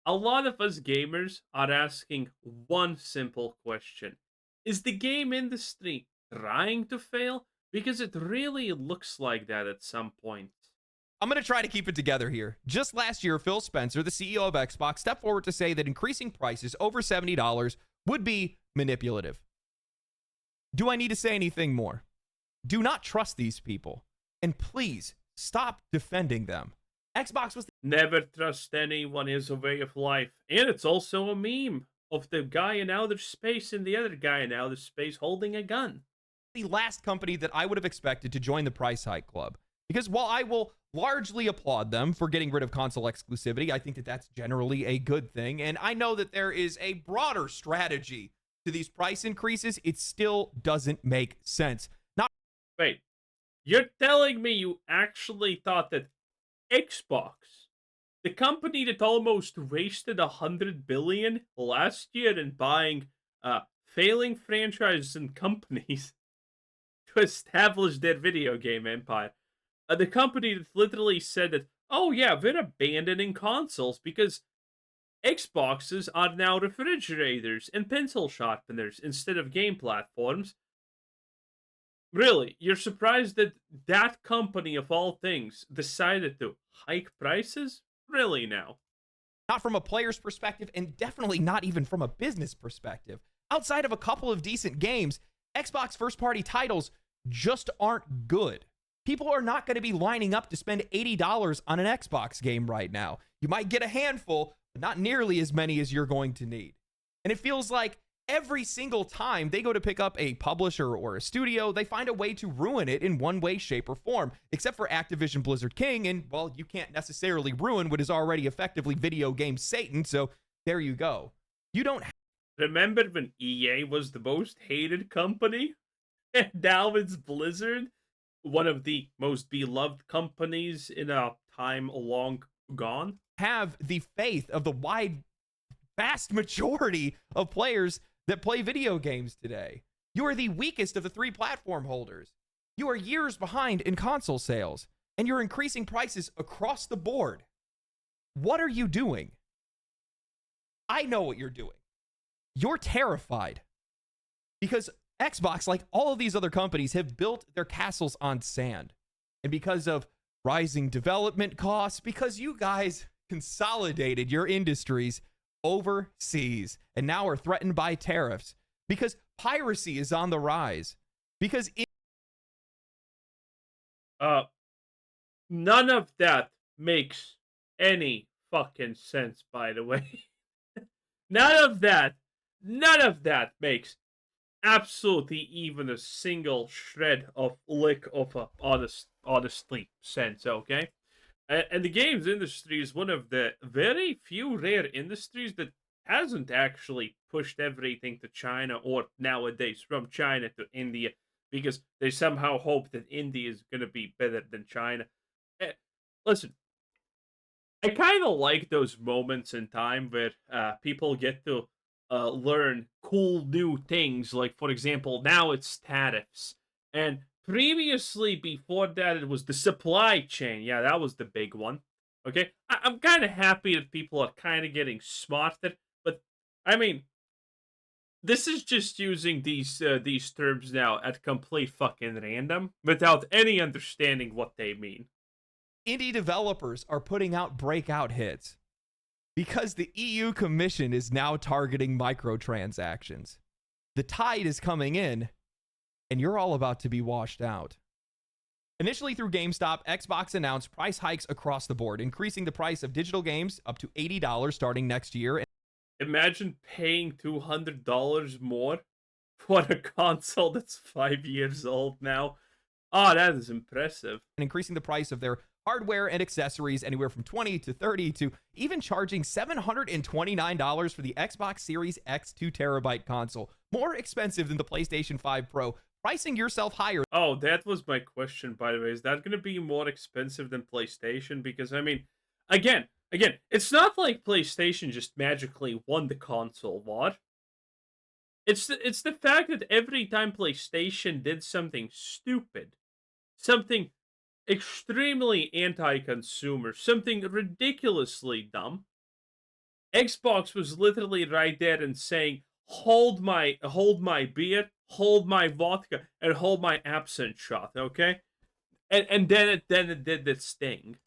A lot of us gamers are asking one simple question. Is the game industry trying to fail? Because it really looks like that at some point. I'm going to try to keep it together here. Just last year, Phil Spencer, the CEO of Xbox, stepped forward to say that increasing prices over $70 would be manipulative. Do I need to say anything more? Do not trust these people. And please stop defending them. Xbox was Never trust anyone is a way of life. And it's also a meme of the guy in outer space and the other guy in outer space holding a gun. the last company that I would have expected to join the price hike club. Because while I will largely applaud them for getting rid of console exclusivity, I think that that's generally a good thing. And I know that there is a broader strategy to these price increases. It still doesn't make sense. Not Wait, you're telling me you actually thought that Xbox, the company that almost wasted 100 billion last year in buying failing franchises and companies to establish their video game empire, the company that literally said that, oh yeah, we're abandoning consoles because Xboxes are now refrigerators and pencil sharpeners instead of game platforms. Really, you're surprised that that company of all things decided to hike prices? Really now? not from a player's perspective, and definitely not even from a business perspective. Outside of a couple of decent games, Xbox first party titles just aren't good. People are not going to be lining up to spend $80 on an Xbox game right now. You might get a handful, but not nearly as many as you're going to need. And it feels like every single time they go to pick up a publisher or a studio, they find a way to ruin it in one way, shape, or form, except for Activision Blizzard King. And, well, you can't necessarily ruin what is already effectively video game Satan, so there you go. You don't Remember when EA was the most hated company? And now it's Blizzard, one of the most beloved companies in a time long gone? have the faith of the vast majority of players that play video games today. You are the weakest of the three platform holders. You are years behind in console sales, and you're increasing prices across the board. What are you doing? I know what you're doing. You're terrified because Xbox, like all of these other companies, have built their castles on sand. And because of rising development costs, because you guys consolidated your industries overseas and now are threatened by tariffs, because piracy is on the rise, because Uh, None of that makes any fucking sense, by the way. none of that, none of that makes absolutely even a single shred of lick of a honestly sense, okay? And the games industry is one of the very few rare industries that hasn't actually pushed everything to China or nowadays from China to India because they somehow hope that India is going to be better than China. Eh, Listen, I kind of like those moments in time where people get to learn cool new things. Like, for example, now it's tariffs. And previously, before that, it was the supply chain. Yeah, that was the big one. Okay. I'm kind of happy that people are kind of getting smarter. But, I mean, this is just using these terms now at complete fucking random without any understanding what they mean. indie developers are putting out breakout hits, because the EU Commission is now targeting microtransactions. The tide is coming in, and you're all about to be washed out. Initially through GameStop, Xbox announced price hikes across the board, increasing the price of digital games up to $80 starting next year, Imagine paying $200 more for a console that's 5 years old now. Oh, that is impressive. and increasing the price of their hardware and accessories anywhere from 20 to 30 to even charging $729 for the Xbox Series X 2 terabyte console, more expensive than the PlayStation 5 Pro, pricing yourself higher. Oh, that was my question, by the way. Is that going to be more expensive than PlayStation? Because, I mean, again, it's not like PlayStation just magically won the console war. It's the fact that every time PlayStation did something stupid, something extremely anti-consumer, something ridiculously dumb, Xbox was literally right there and saying, hold my beer, hold my vodka, and hold my absinthe shot, okay? And then it did this thing.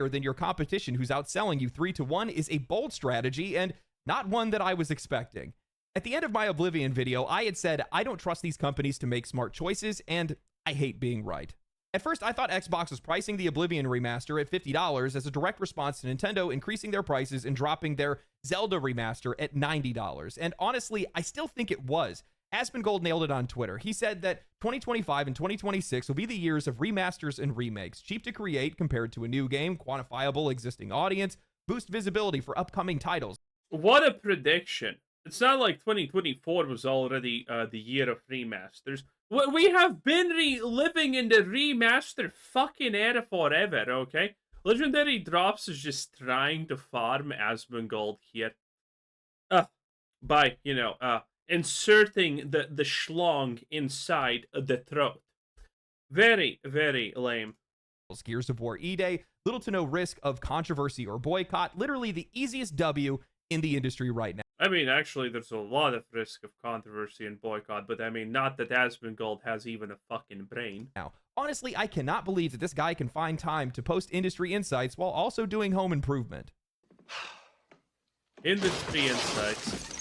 Than your competition who's outselling you 3-1 is a bold strategy and not one that I was expecting. At the end of my Oblivion video, I had said I don't trust these companies to make smart choices, and I hate being right. At first, I thought Xbox was pricing the Oblivion remaster at $50 as a direct response to Nintendo increasing their prices and dropping their Zelda remaster at $90. And honestly, I still think it was. Asmongold nailed it on Twitter. He said that 2025 and 2026 will be the years of remasters and remakes, cheap to create compared to a new game, quantifiable existing audience, boost visibility for upcoming titles. What a prediction. It's not like 2024 was already the year of remasters. We have been living in the remaster fucking era forever, okay? Legendary Drops is just trying to farm Asmongold here. By, inserting the schlong inside the throat. Very, very lame. Gears of War E-Day, little to no risk of controversy or boycott, literally the easiest W in the industry right now. I mean, actually, there's a lot of risk of controversy and boycott, but I mean, not that Asmongold has even a fucking brain. Now, honestly, I cannot believe that this guy can find time to post industry insights while also doing home improvement. Industry insights.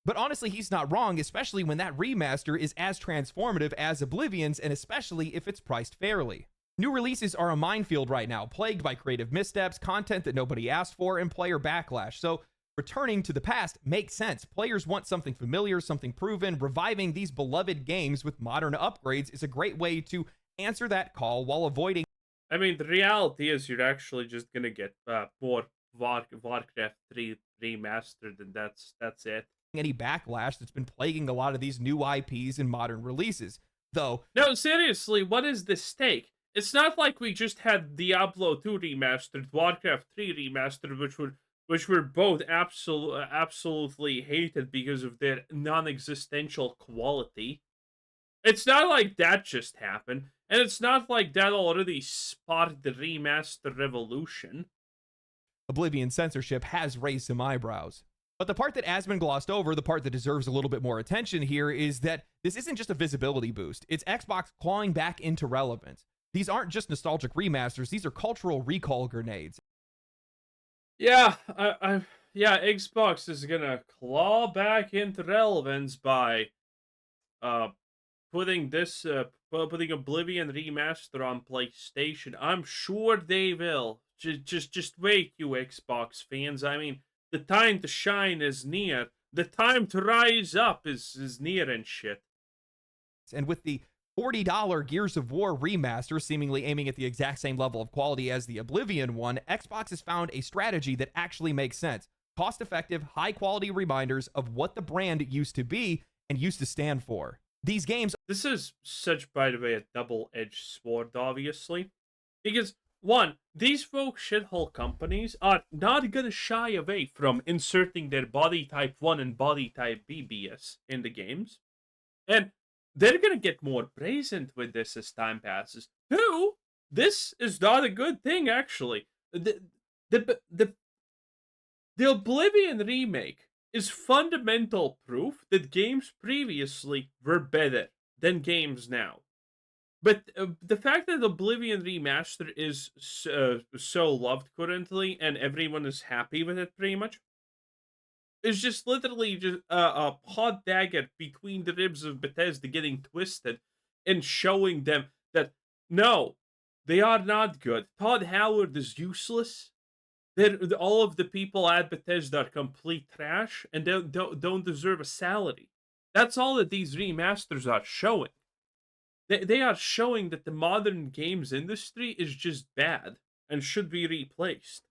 But honestly, he's not wrong, especially when that remaster is as transformative as Oblivion's, and especially if it's priced fairly. New releases are a minefield right now, plagued by creative missteps, content that nobody asked for, and player backlash. So returning to the past makes sense. Players want something familiar, something proven. Reviving these beloved games with modern upgrades is a great way to answer that call while avoiding... I mean, the reality is you're actually just gonna get more Warcraft 3 remastered, and that's it. Any backlash that's been plaguing a lot of these new IPs and modern releases. Though, no, seriously, what is the stake? It's not like we just had Diablo 2 remastered, Warcraft 3 remastered, which were both absolutely hated because of their non-existential quality. It's not like that just happened, and it's not like that already sparked the remaster revolution. Oblivion censorship has raised some eyebrows. But the part that Asmon glossed over, the part that deserves a little bit more attention here, is that this isn't just a visibility boost. It's Xbox clawing back into relevance. These aren't just nostalgic remasters. These are cultural recall grenades. Yeah, yeah, Xbox is gonna claw back into relevance by putting Oblivion remaster on PlayStation. I'm sure they will. Just wait, you Xbox fans. I mean, the time to shine is near. The time to rise up is near and shit. And with the $40 Gears of War remaster seemingly aiming at the exact same level of quality as the Oblivion one, Xbox has found a strategy that actually makes sense. Cost-effective, high-quality reminders of what the brand used to be and used to stand for. These games... This is such, by the way, a double-edged sword, obviously. Because, one, these folk shithole companies are not gonna shy away from inserting their body type 1 and body type B BS in the games. And they're gonna get more brazen with this as time passes. Two, this is not a good thing, actually. The Oblivion remake is fundamental proof that games previously were better than games now. But the fact that Oblivion Remaster is so loved currently and everyone is happy with it pretty much is just literally just a hot dagger between the ribs of Bethesda getting twisted and showing them that no, they are not good. Todd Howard is useless. All of the people at Bethesda are complete trash and don't deserve a salary. That's all that these remasters are showing. They are showing that the modern games industry is just bad and should be replaced.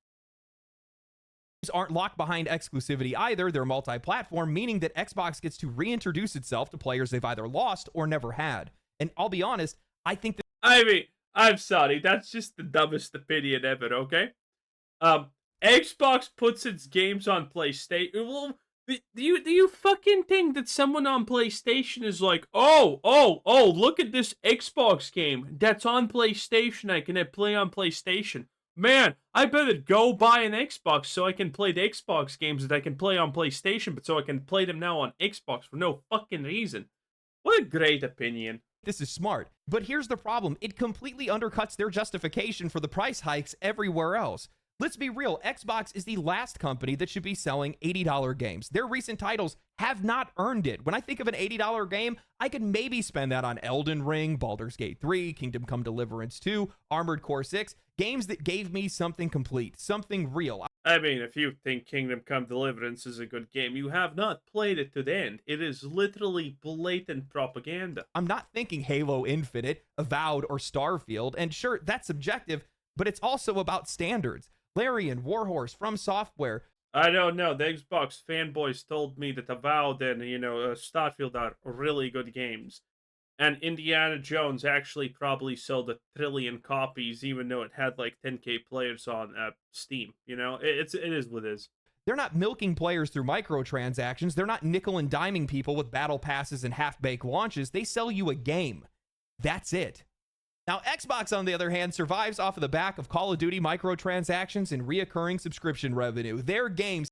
Aren't locked behind exclusivity either. They're multi-platform, meaning that Xbox gets to reintroduce itself to players they've either lost or never had. And I'll be honest, I think that... I mean, I'm sorry, that's just the dumbest opinion ever, okay? Xbox puts its games on PlayStation. Well, do you fucking think that someone on PlayStation is like, oh, look at this Xbox game that's on PlayStation, I can play on PlayStation. Man, I better go buy an Xbox so I can play the Xbox games that I can play on PlayStation, but so I can play them now on Xbox for no fucking reason. What a great opinion. This is smart. But here's the problem. It completely undercuts their justification for the price hikes everywhere else. Let's be real, Xbox is the last company that should be selling $80 games. Their recent titles have not earned it. When I think of an $80 game, I could maybe spend that on Elden Ring, Baldur's Gate 3, Kingdom Come Deliverance 2, Armored Core 6, games that gave me something complete, something real. I mean, if you think Kingdom Come Deliverance is a good game, you have not played it to the end. It is literally blatant propaganda. I'm not thinking Halo Infinite, Avowed, or Starfield, and sure, that's subjective, but it's also about standards. Larian, Warhorse, From Software. I don't know. The Xbox fanboys told me that Avowed and, Starfield are really good games. And Indiana Jones actually probably sold 1 trillion copies, even though it had like 10K players on Steam. It is what it is. They're not milking players through microtransactions. They're not nickel and diming people with battle passes and half-baked launches. They sell you a game. That's it. Now, Xbox, on the other hand, survives off of the back of Call of Duty microtransactions and reoccurring subscription revenue. Their games.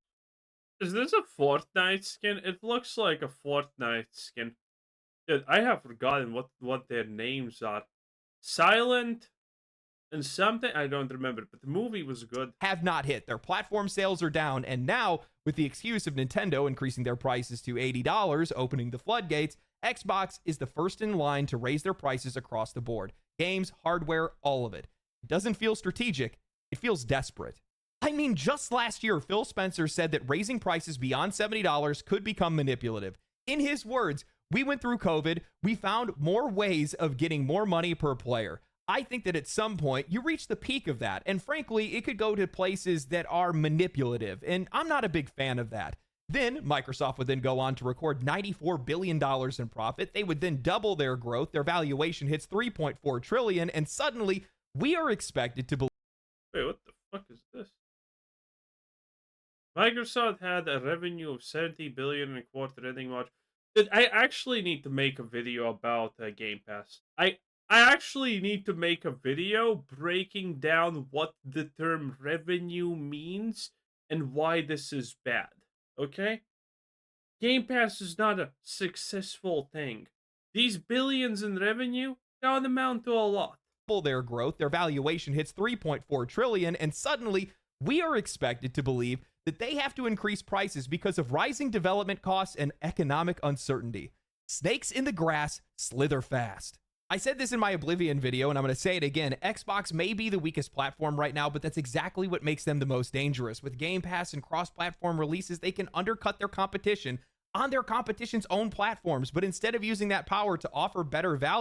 Is this a Fortnite skin? It looks like a Fortnite skin. Dude, I have forgotten what their names are. Silent and something, I don't remember, but the movie was good. Have not hit. Their platform sales are down, and now, with the excuse of Nintendo increasing their prices to $80, opening the floodgates, Xbox is the first in line to raise their prices across the board. Games, hardware, all of it. It doesn't feel strategic. It feels desperate. I mean, just last year, Phil Spencer said that raising prices beyond $70 could become manipulative. In his words, we went through COVID. We found more ways of getting more money per player. I think that at some point you reach the peak of that. And frankly, it could go to places that are manipulative. And I'm not a big fan of that. Then Microsoft would then go on to record $94 billion in profit. They would then double their growth. Their valuation hits $3.4 trillion. And suddenly we are expected to believe. Wait, what the fuck is this? Microsoft had a revenue of 70 billion in quarter ending March. Dude, I actually need to make a video about Game Pass. I actually need to make a video breaking down what the term revenue means and why this is bad. Okay? Game Pass is not a successful thing. These billions in revenue don't amount to a lot. Their growth, their valuation hits $3.4 trillion, and suddenly we are expected to believe that they have to increase prices because of rising development costs and economic uncertainty. Snakes in the grass slither fast. I said this in my Oblivion video, and I'm going to say it again. Xbox may be the weakest platform right now, but that's exactly what makes them the most dangerous. With Game Pass and cross-platform releases, they can undercut their competition on their competition's own platforms, but instead of using that power to offer better value.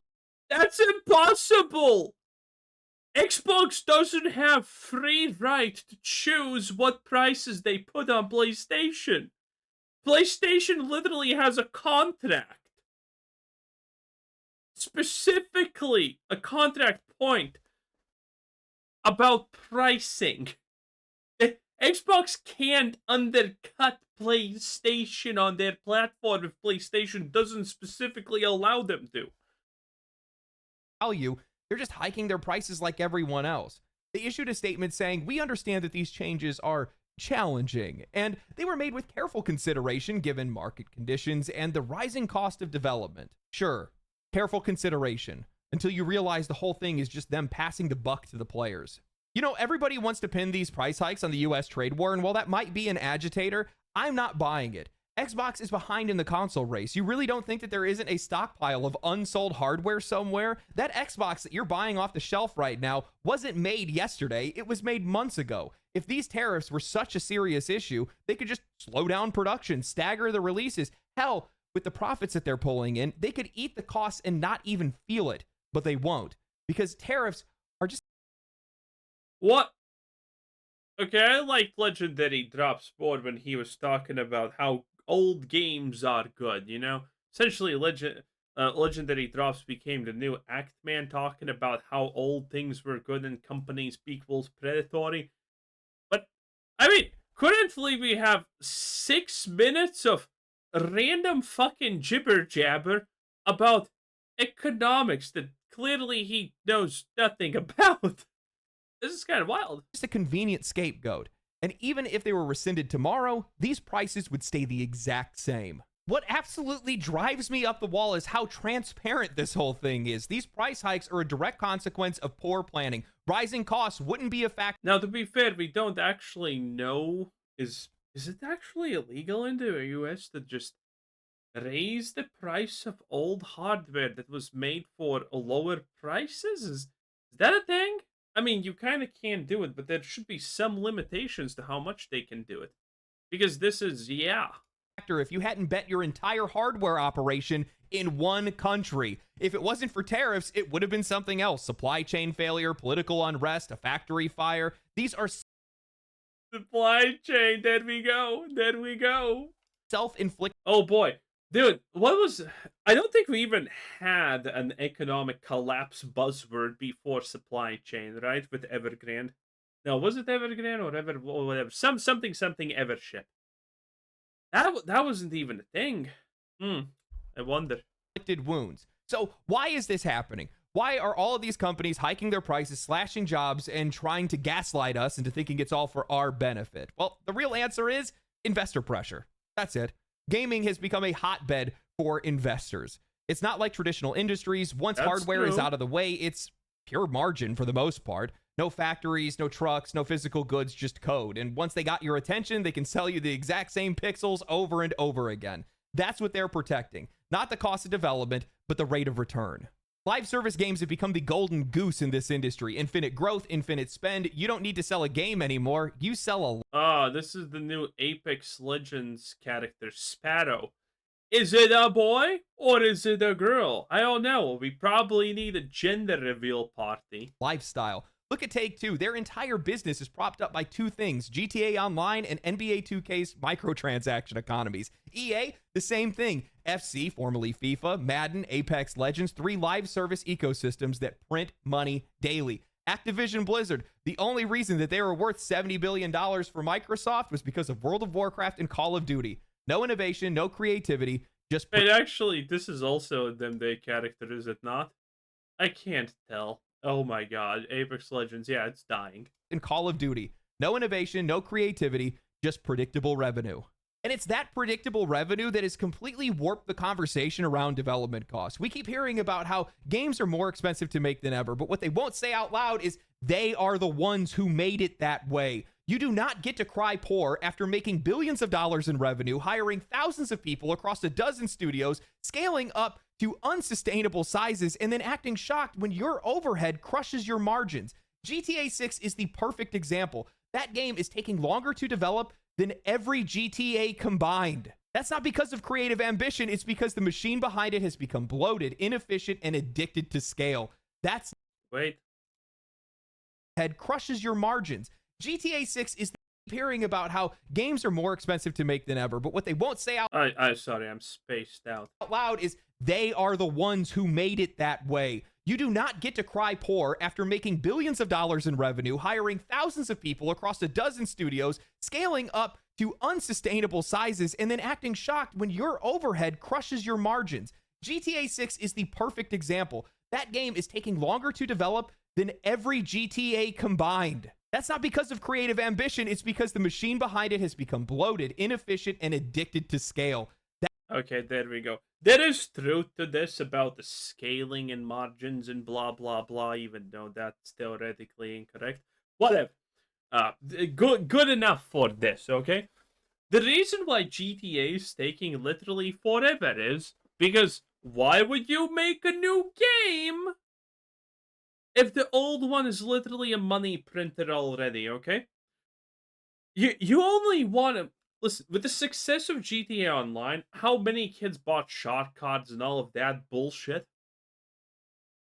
That's impossible! Xbox doesn't have free right to choose what prices they put on PlayStation. PlayStation literally has a contract. Specifically, a contract point about pricing. Xbox can't undercut PlayStation on their platform if PlayStation doesn't specifically allow them to. They're just hiking their prices like everyone else. They issued a statement saying, "We understand that these changes are challenging, and they were made with careful consideration given market conditions and the rising cost of development." Sure, careful consideration, until you realize the whole thing is just them passing the buck to the players. You know, everybody wants to pin these price hikes on the US trade war, and while that might be an agitator, I'm not buying it. Xbox is behind in the console race. You really don't think that there isn't a stockpile of unsold hardware somewhere? That Xbox that you're buying off the shelf right now wasn't made yesterday. It was made months ago. If these tariffs were such a serious issue, they could just slow down production, stagger the releases. Hell, with the profits that they're pulling in, they could eat the costs and not even feel it. But they won't, because tariffs are just... What? Okay, I like Legendary Drops board when he was talking about how old games are good, you know? Essentially, Legendary Drops became the new Act Man, talking about how old things were good and companies equals predatory. But, I mean, currently we have 6 minutes of random fucking jibber jabber about economics that clearly he knows nothing about. This is kind of wild. Just a convenient scapegoat. And even if they were rescinded tomorrow, these prices would stay the exact same. What absolutely drives me up the wall is how transparent this whole thing is. These price hikes are a direct consequence of poor planning. Rising costs wouldn't be a factor. Now, to be fair, we don't actually know is it actually illegal in the US to just raise the price of old hardware that was made for lower prices? Is that a thing? I mean, you kind of can do it, but there should be some limitations to how much they can do it. Because this is, yeah. If you hadn't bet your entire hardware operation in one country. If it wasn't for tariffs, it would have been something else. Supply chain failure, political unrest, a factory fire. These are Supply chain, there we go. There we go. Self-inflicted. Oh boy. Dude, I don't think we even had an economic collapse buzzword before supply chain, right? With Evergrande. No, was it Evergrande or whatever? Something Evership. That wasn't even a thing. I wonder. Wounds. So why is this happening? Why are all of these companies hiking their prices, slashing jobs, and trying to gaslight us into thinking it's all for our benefit? Well, the real answer is investor pressure. That's it. Gaming has become a hotbed for investors. It's not like traditional industries. Once hardware is out of the way, it's pure margin for the most part. No factories, no trucks, no physical goods, just code. And once they got your attention, they can sell you the exact same pixels over and over again. That's what they're protecting. Not the cost of development, but the rate of return. Live service games have become the golden goose in this industry. Infinite growth, infinite spend. You don't need to sell a game anymore. You sell a... this is the new Apex Legends character, Sparrow. Is it a boy or is it a girl? I don't know. We probably need a gender reveal party. Lifestyle. Look at Take-Two. Their entire business is propped up by two things: GTA Online and NBA 2K's microtransaction economies. EA, the same thing. FC, formerly FIFA, Madden, Apex Legends, 3 live service ecosystems that print money daily. Activision Blizzard, the only reason that they were worth $70 billion for Microsoft was because of World of Warcraft and Call of Duty. No innovation, no creativity, just... Wait, actually, this is also a Them Day character, is it not? I can't tell. Oh my god, Apex Legends, yeah, it's dying. In Call of Duty, no innovation, no creativity, just predictable revenue. And it's that predictable revenue that has completely warped the conversation around development costs. We keep hearing about how games are more expensive to make than ever, but what they won't say out loud is they are the ones who made it that way. You do not get to cry poor after making billions of dollars in revenue, hiring thousands of people across a dozen studios, scaling up to unsustainable sizes, and then acting shocked when your overhead crushes your margins. GTA 6 is the perfect example. That game is taking longer to develop than every GTA combined. That's not because of creative ambition. It's because the machine behind it has become bloated, inefficient, and addicted to scale. That's... Wait. Head crushes your margins. GTA 6 is hearing about how games are more expensive to make than ever, but what they won't say out... Sorry, I'm spaced out. ...loud is they are the ones who made it that way. You do not get to cry poor after making billions of dollars in revenue, hiring thousands of people across a dozen studios, scaling up to unsustainable sizes, and then acting shocked when your overhead crushes your margins. GTA 6 is the perfect example. That game is taking longer to develop than every GTA combined. That's not because of creative ambition. It's because the machine behind it has become bloated, inefficient, and addicted to scale. Okay, there we go. There is truth to this about the scaling and margins and blah, blah, blah, even though that's theoretically incorrect. Whatever. Good enough for this, okay? The reason why GTA is taking literally forever is because why would you make a new game if the old one is literally a money printer already, okay? You only want to... Listen, with the success of GTA Online, how many kids bought shot cards and all of that bullshit?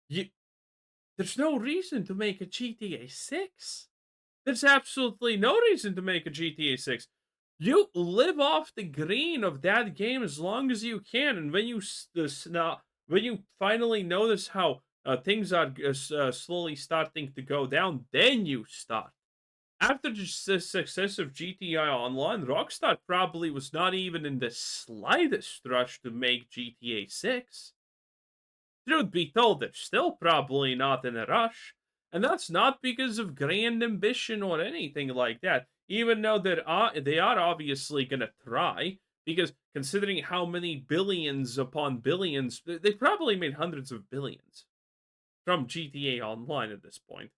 There's no reason to make a GTA 6. There's absolutely no reason to make a GTA 6. You live off the green of that game as long as you can, and when you finally notice how things are slowly starting to go down, then you start. After the success of GTA Online, Rockstar probably was not even in the slightest rush to make GTA 6. Truth be told, they're still probably not in a rush. And that's not because of grand ambition or anything like that. Even though they are obviously going to try, because considering how many billions upon billions, they probably made hundreds of billions from GTA Online at this point.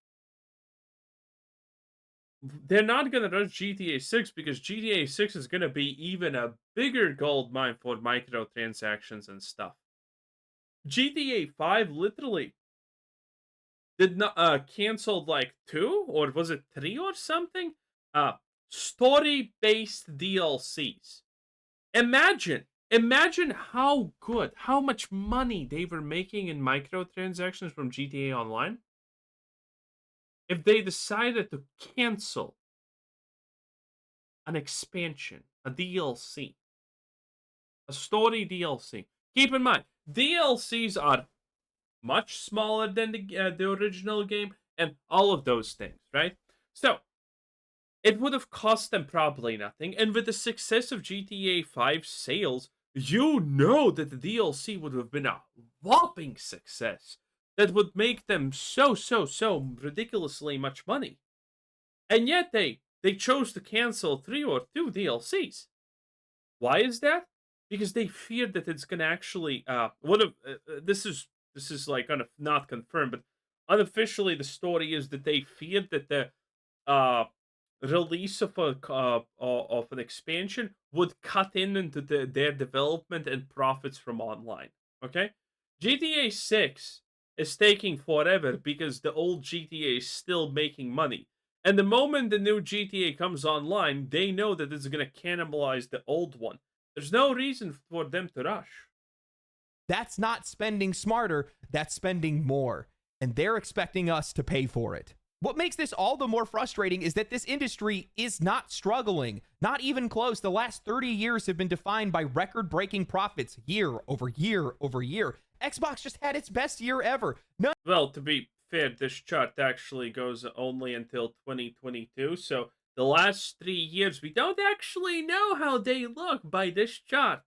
They're not going to rush GTA 6 because GTA 6 is going to be even a bigger gold mine for microtransactions and stuff. GTA 5 literally did not canceled like 2 or was it 3 or something? Story based DLCs. Imagine how good, how much money they were making in microtransactions from GTA Online if they decided to cancel an expansion, a DLC, a story DLC. Keep in mind, DLCs are much smaller than the original game, and all of those things, right? So it would have cost them probably nothing, and with the success of GTA 5 sales, you know that the DLC would have been a whopping success that would make them so ridiculously much money. And yet they chose to cancel 3 or 2 DLCs. Why is that? Because they feared that it's going to actually one of this is like not confirmed, but unofficially the story is that they feared that the uh release of of an expansion would cut into their development and profits from online. Okay, GTA 6 is taking forever because the old GTA is still making money. And the moment the new GTA comes online, they know that it's going to cannibalize the old one. There's no reason for them to rush. That's not spending smarter, that's spending more. And they're expecting us to pay for it. What makes this all the more frustrating is that this industry is not struggling, not even close. The last 30 years have been defined by record-breaking profits year over year over year. Xbox just had its best year ever. Well, to be fair, this chart actually goes only until 2022, so the last 3 years, we don't actually know how they look by this chart.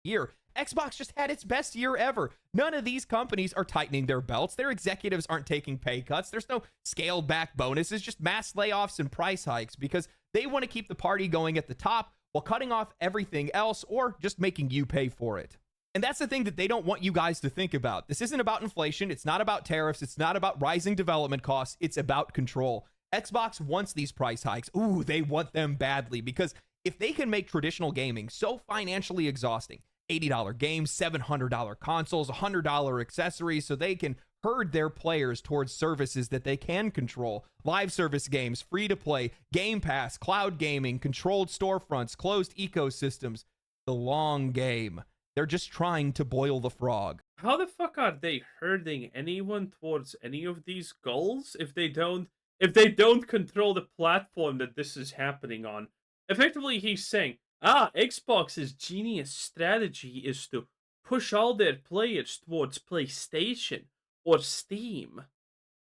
Year. Xbox just had its best year ever. None of these companies are tightening their belts. Their executives aren't taking pay cuts. There's no scaled back bonuses, just mass layoffs and price hikes because they want to keep the party going at the top while cutting off everything else or just making you pay for it. And that's the thing that they don't want you guys to think about. This isn't about inflation. It's not about tariffs. It's not about rising development costs. It's about control. Xbox wants these price hikes. Ooh, they want them badly because if they can make traditional gaming so financially exhausting, $80 games, $700 consoles, $100 accessories, so they can herd their players towards services that they can control. Live service games, free to play, Game Pass, cloud gaming, controlled storefronts, closed ecosystems. The long game. They're just trying to boil the frog. How the fuck are they herding anyone towards any of these goals if they don't control the platform that this is happening on? Effectively, he's saying, Xbox's genius strategy is to push all their players towards PlayStation or Steam.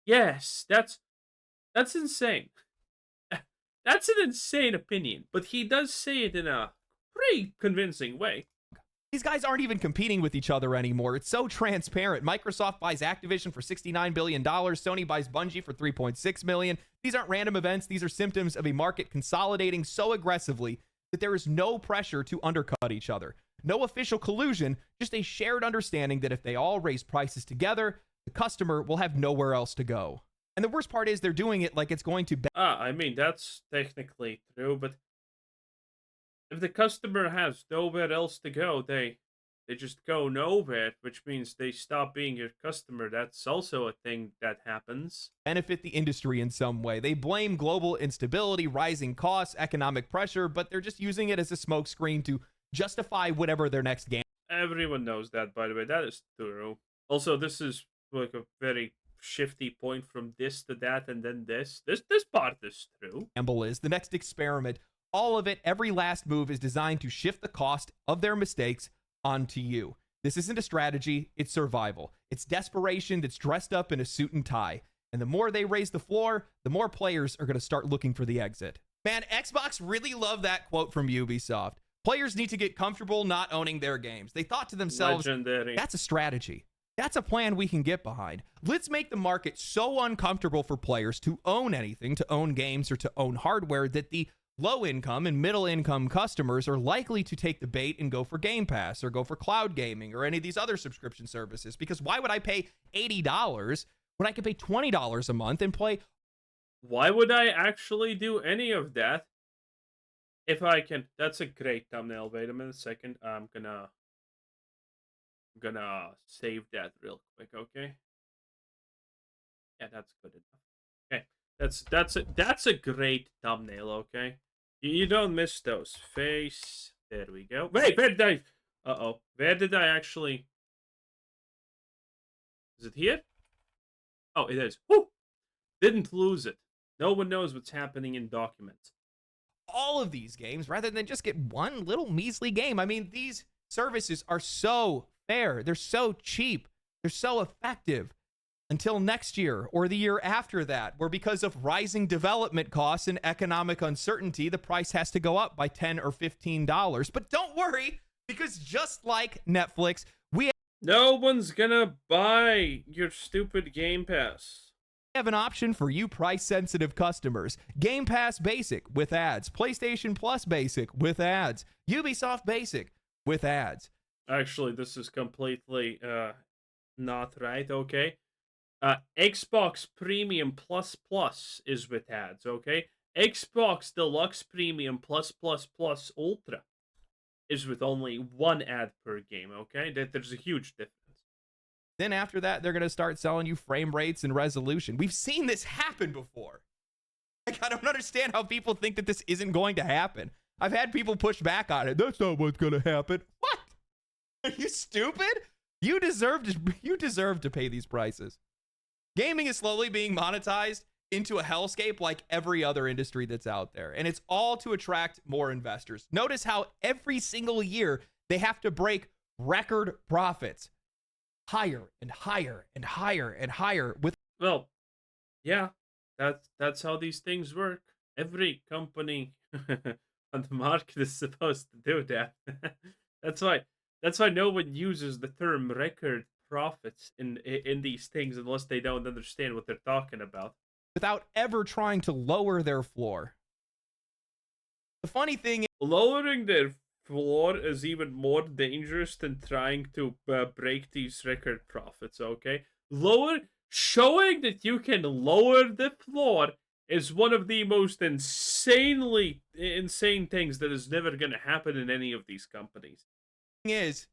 Yes, that's insane. That's an insane opinion, but he does say it in a pretty convincing way. These guys aren't even competing with each other anymore. It's so transparent. Microsoft buys Activision for $69 billion. Sony buys Bungie for $3.6 million. These aren't random events. These are symptoms of a market consolidating so aggressively that there is no pressure to undercut each other. No official collusion, just a shared understanding that if they all raise prices together, the customer will have nowhere else to go. And the worst part is they're doing it like it's going to... I mean, that's technically true, but if the customer has nowhere else to go, they just go nowhere, which means they stop being your customer. That's also a thing that happens. Benefit the industry in some way. They blame global instability, rising costs, economic pressure, but they're just using it as a smokescreen to justify whatever their next game. Everyone knows that, by the way. That is true. Also, this is like a very shifty point from this to that and then this. This part is true. Gamble is the next experiment. All of it, every last move is designed to shift the cost of their mistakes onto you. This isn't a strategy, it's survival. It's desperation that's dressed up in a suit and tie. And the more they raise the floor, the more players are going to start looking for the exit. Man, Xbox really loved that quote from Ubisoft. Players need to get comfortable not owning their games. They thought to themselves, Legendary. that's a strategy. That's a plan we can get behind. Let's make the market so uncomfortable for players to own anything, to own games, or to own hardware that the low income and middle income customers are likely to take the bait and go for Game Pass or go for cloud gaming or any of these other subscription services. Because why would I pay $80 when I could pay $20 a month and play? Why would I actually do any of that if I can? That's a great thumbnail. Wait a minute, second. I'm gonna save that real quick. Okay. Yeah, that's good enough. Okay, that's a great thumbnail. Okay, you don't miss those. Face. There we go. Wait, where did I? Where did I actually? Is it here? Oh, it is. Woo! Didn't lose it. No one knows what's happening in documents. All of these games rather than just get one little measly game. I mean, these services are so fair. They're so cheap. They're so effective until next year or the year after that, where because of rising development costs and economic uncertainty, the price has to go up by $10 or $15. But don't worry, because just like Netflix, we No one's gonna buy your stupid Game Pass. have an option for you price-sensitive customers. Game Pass Basic with ads. PlayStation Plus Basic with ads. Ubisoft Basic with ads. Actually, this is completely not right. Okay. Xbox Premium Plus Plus is with ads. Okay. Xbox Deluxe Premium Plus Plus Plus Ultra is with only one ad per game. Okay. There's a huge difference. Then after that, they're going to start selling you frame rates and resolution. We've seen this happen before. Like, I don't understand how people think that this isn't going to happen. I've had people push back on it. That's not what's going to happen. What? Are you stupid? You deserve to pay these prices. Gaming is slowly being monetized into a hellscape like every other industry that's out there. And it's all to attract more investors. Notice how every single year they have to break record profits. Higher and higher and higher and higher with Well, yeah, that's how these things work. Every company on the market is supposed to do that. that's why no one uses the term record profits in these things unless they don't understand what they're talking about. without ever trying to lower their floor. The funny thing is, Lowering their floor is even more dangerous than trying to break these record profits. Okay, showing that you can lower the floor is one of the most insane things that is never going to happen in any of these companies. this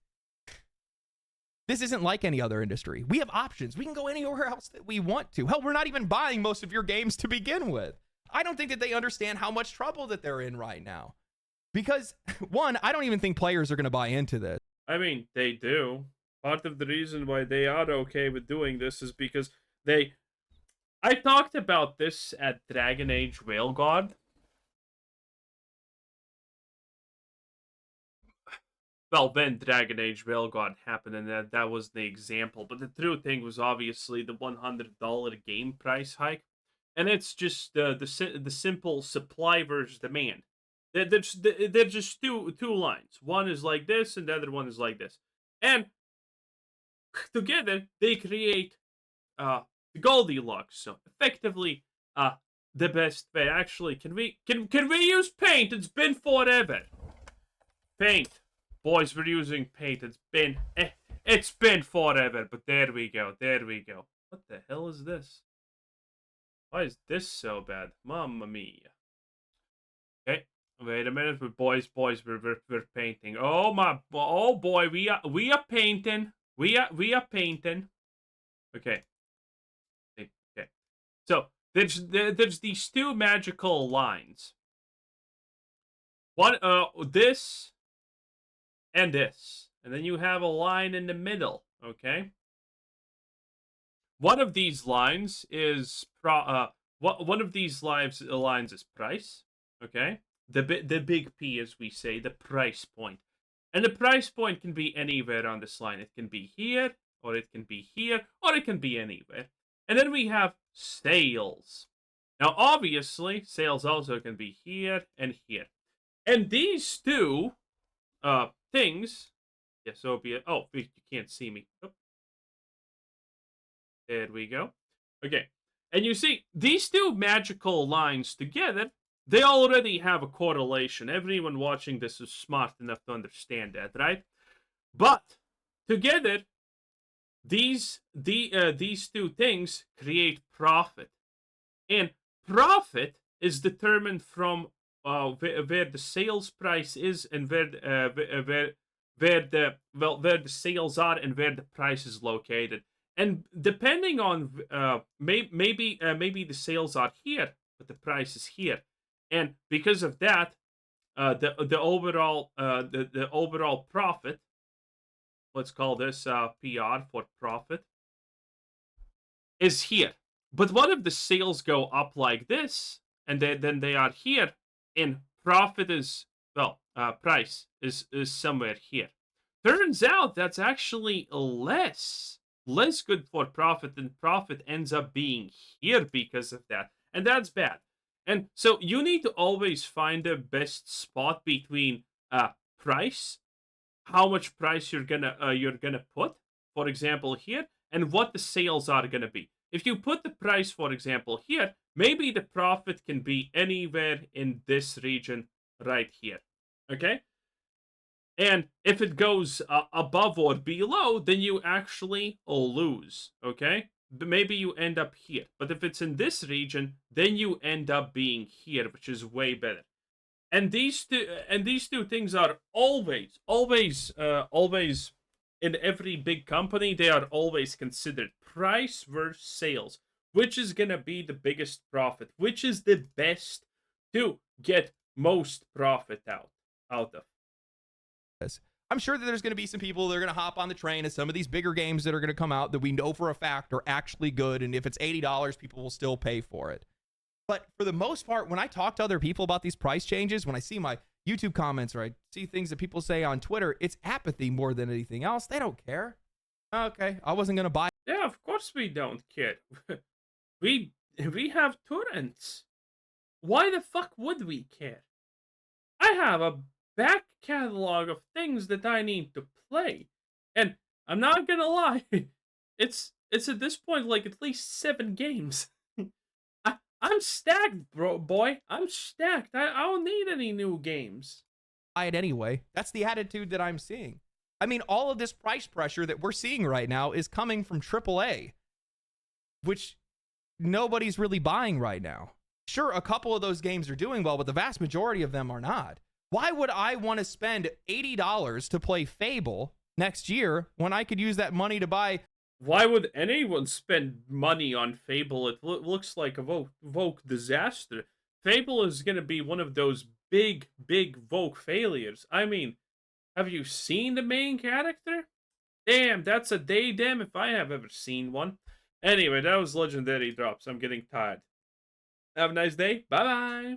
isn't like any other industry. We have options. We can go anywhere else that we want to. Hell, we're not even buying most of your games to begin with. I don't think that they understand how much trouble that they're in right now. Because, one, I don't even think players are going to buy into this. I mean, they do. Part of the reason why they are okay with doing this is because I talked about this at Dragon Age Railguard. Well, then Dragon Age Railguard happened, and that was the example. But the true thing was obviously the $100 game price hike, and it's just the simple supply versus demand. They're just two lines. One is like this, and the other one is like this, and together they create the Goldilocks. So effectively, the best way. Actually, can we use paint? It's been forever. Paint. Boys, we're using paint. It's been forever, but there we go. There we go. What the hell is this? Why is this so bad? Mamma mia. Okay, wait a minute. Boys, we're painting. Oh boy, we are painting. We are painting. Okay. Okay. So there's these two magical lines. One this. And this. And then you have a line in the middle, okay? One of these lines is one of these lines is price, okay? The big P, as we say, the price point. And the price point can be anywhere on this line. It can be here, or it can be here, or it can be anywhere. And then we have sales. Now, obviously, sales also can be here and here. And these two things. Yes, so be it. Oh, you can't see me. Oh. There we go. Okay. And you see, these two magical lines together, they already have a correlation. Everyone watching this is smart enough to understand that, right? But together, these two things create profit, and profit is determined from where the sales price is and where the sales are and where the price is located. And depending on maybe the sales are here, but the price is here, and because of that, the overall profit, let's call this PR for profit, is here. But what if the sales go up like this, and then they are here, and profit is, well, price is somewhere here. Turns out that's actually less good for profit, and profit ends up being here because of that, and that's bad. And so you need to always find the best spot between price, how much price you're gonna put, for example, here, and what the sales are gonna be. If you put the price, for example, here, maybe the profit can be anywhere in this region right here. Okay? And if it goes above or below, then you actually lose. Okay? Maybe you end up here. But if it's in this region, then you end up being here, which is way better. And these two things are always in every big company. They are always considered price versus sales, which is gonna be the biggest profit, which is the best to get most profit out of. This. I'm sure that there's going to be some people that are going to hop on the train of some of these bigger games that are going to come out that we know for a fact are actually good. And if it's $80, people will still pay for it. But for the most part, when I talk to other people about these price changes, when I see my YouTube comments or I see things that people say on Twitter, it's apathy more than anything else. They don't care. Okay, I wasn't going to buy. Yeah, of course we don't care. we have torrents. Why the fuck would we care? I have a back catalog of things that I need to play, and I'm not gonna lie, it's at this point like at least 7 games. I'm stacked, boy. I'm stacked. I don't need any new games. Buy it anyway. That's the attitude that I'm seeing. I mean, all of this price pressure that we're seeing right now is coming from AAA, which nobody's really buying right now. Sure, a couple of those games are doing well, but the vast majority of them are not. Why would I want to spend $80 to play Fable next year when I could use that money to buy? Why would anyone spend money on Fable? It looks like a Vogue disaster. Fable is going to be one of those big Vogue failures. I mean, have you seen the main character? Damn, that's a daydam if I have ever seen one. Anyway, that was Legendary Drops. I'm getting tired. Have a nice day. Bye-bye.